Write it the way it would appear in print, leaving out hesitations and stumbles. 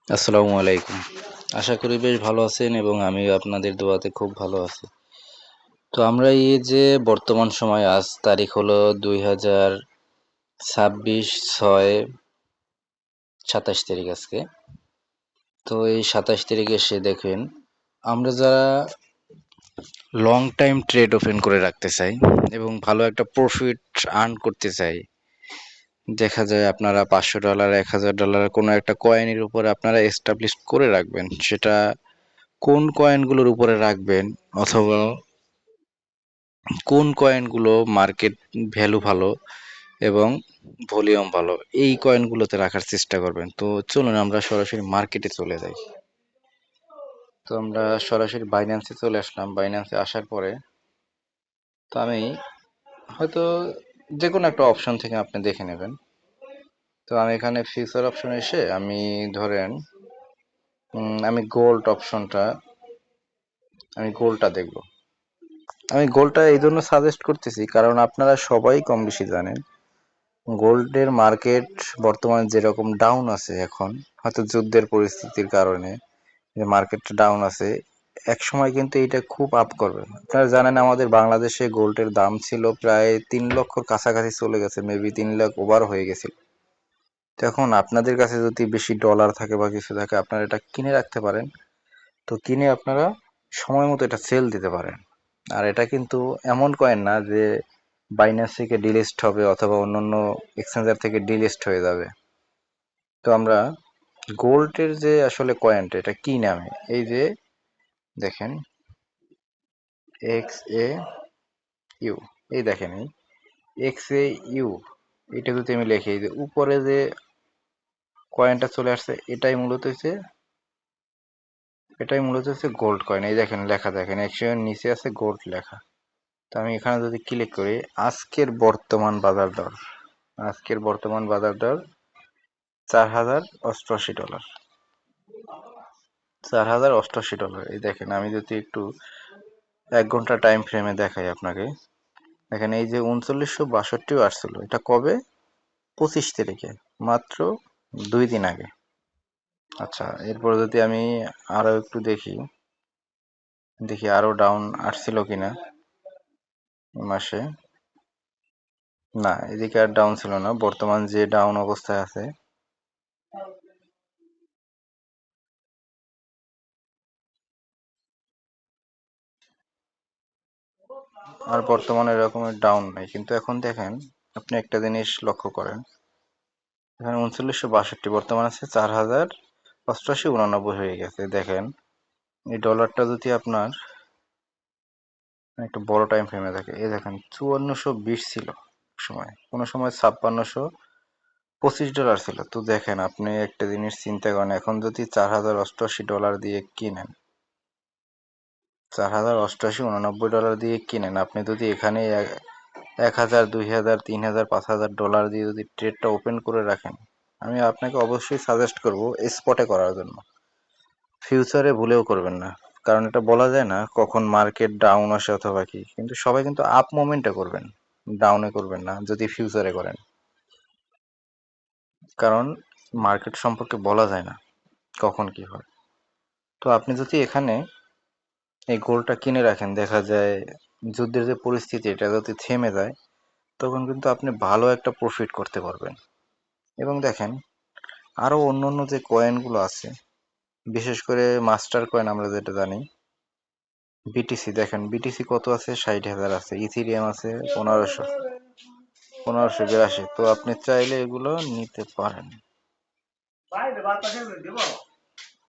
আসসালামু আলাইকুম। আশা করি বেশ ভালো আছেন এবং আমিও আপনাদের দোয়াতে খুব ভালো আছি। তো আমরা এই যে বর্তমান সময় আজ তারিখ হলো ২০২৬/৬/২৭ তারিখ আজকে। তো এই ২৭ তারিখে এসে দেখেন আমরা যারা লং টাইম ট্রেড ওপেন করে রাখতে চাই এবং ভালো একটা প্রফিট আর্ন করতে চাই, দেখা যায় আপনারা $500 $1000 কোনো একটা কয়েনের উপরে আপনারা এস্টাবলিশ করে রাখবেন। সেটা কোন কয়েনগুলোর উপরে রাখবেন অথবা কোন কয়েনগুলো মার্কেট ভ্যালু ভালো এবং ভলিউম ভালো, এই কয়েনগুলোতে রাখার চেষ্টা করবেন। তো চলুন আমরা সরাসরি মার্কেটে চলে যাই। তো আমরা সরাসরি বাইন্যান্সে চলে আসলাম। বাইন্যান্সে আসার পরে তো আমি হয়তো যে কোনো একটা অপশন থেকে আপনি দেখে নেবেন। তো আমি এখানে ফিউচার অপশনে এসে আমি ধরেন আমি গোল্ডটা দেখব। আমি গোল্ডটা এই জন্য সাজেস্ট করতেছি কারণ আপনারা সবাই কম বেশি জানেন গোল্ডের মার্কেট বর্তমানে যেরকম ডাউন আছে এখন, হয়তো যুদ্ধের পরিস্থিতির কারণে যে মার্কেটটা ডাউন আছে, এক সময় কিন্তু এটা খুব আপ করবে। আপনারা জানেন আমাদের বাংলাদেশে গোল্ডের দাম ছিল প্রায় 3 লক্ষর কাছাকাছি চলে গেছে, মেবি 3 লাখ ওভার হয়ে গেছিল। তো এখন আপনাদের কাছে যদি বেশি ডলার থাকে বা কিছু থাকে, আপনারা এটা কিনে রাখতে পারেন। তো কিনে আপনারা সময় মতো এটা সেল দিতে পারেন। আর এটা কিন্তু এমন কয়েন না যে বাইন্যান্স থেকে ডিলিস্ট হবে অথবা অন্যান্য এক্সচেঞ্জার থেকে ডিলিস্ট হয়ে যাবে। তো আমরা গোল্ডের যে আসলে কয়েনটা, এটা কি নামে, এই যে দেখেন এক্স এ ইউ, এই দেখেন এই এক্স এ ইউ, এটা যদি আমি লিখি, এই যে উপরে যে কয়েনটা চলে আসছে, এটাই মূলত হচ্ছে গোল্ড কয়েন। এই দেখেন লেখা, দেখেন এক্সের নিচে আছে গোল্ড লেখা। তো আমি এখানে যদি ক্লিক করি, আজকের বর্তমান বাজার দর $4088। $4088। এই দেখেন আমি যদি একটু 1 ঘন্টা টাইম ফ্রেমে দেখাই আপনাকে, দেখেন এই যে 3962 আসছিল, এটা কবে? 25 তারিখে, মাত্র 2 দিন আগে। আচ্ছা, এরপর যদি আমি আরো একটু দেখি আরো ডাউন আসছিল কিনা এই মাসে। না, এদিকে আর ডাউন ছিল না, বর্তমান যে ডাউন অবস্থায় আছে। আর বর্তমানে এরকমের ডাউন নাই, কিন্তু এখন দেখেন আপনি একটা জিনিস লক্ষ্য করেন, এখানে 3962 বর্তমান আছে 4088 হয়ে গেছে। দেখেন এই ডলারটা যদি আপনার একটু বড় টাইম ফ্রেমে থাকে, এই দেখেন 5420 ছিল সময়, কোনো সময় 5625 ডলার ছিল। তো দেখেন আপনি একটা জিনিস চিন্তা করেন, এখন যদি $4088 দিয়ে কিনেন, 4088 $89 দিয়ে কিনেন, আপনি যদি এখানে 1000 2000 3000 5000 ডলার দিয়ে যদি ট্রেডটা ওপেন করে রাখেন, আমি আপনাকে অবশ্যই সাজেস্ট করব স্পটে করার জন্য। ফিউচারে ভুলেও করবেন না, কারণ এটা বলা যায় না কখন মার্কেট ডাউন আসে অথবা কি, কিন্তু সবাই কিন্তু আপ মোমেন্টে করবেন, ডাউনে করবেন না যদি ফিউচারে করেন। কারণ মার্কেট সম্পর্কে বলা যায় না কখন কি হয়। তো আপনি যদি এখানে এই গোল্ডটা কিনে রাখেন, দেখা যায় যুদ্ধের যে পরিস্থিতি এটা যদি থেমে যায়, তখন কিন্তু আপনি ভালো একটা প্রফিট করতে পারবেন। এবং দেখেন আরো অন্যান্য যে কয়েনগুলো আছে, বিশেষ করে মাস্টার কয়েন আমরা যেটা জানি, বিটিসি, দেখেন বিটিসি কত আছে, 60,000 আছে। ইথিরিয়াম আছে 1582। তো আপনি চাইলে এগুলো নিতে পারেন।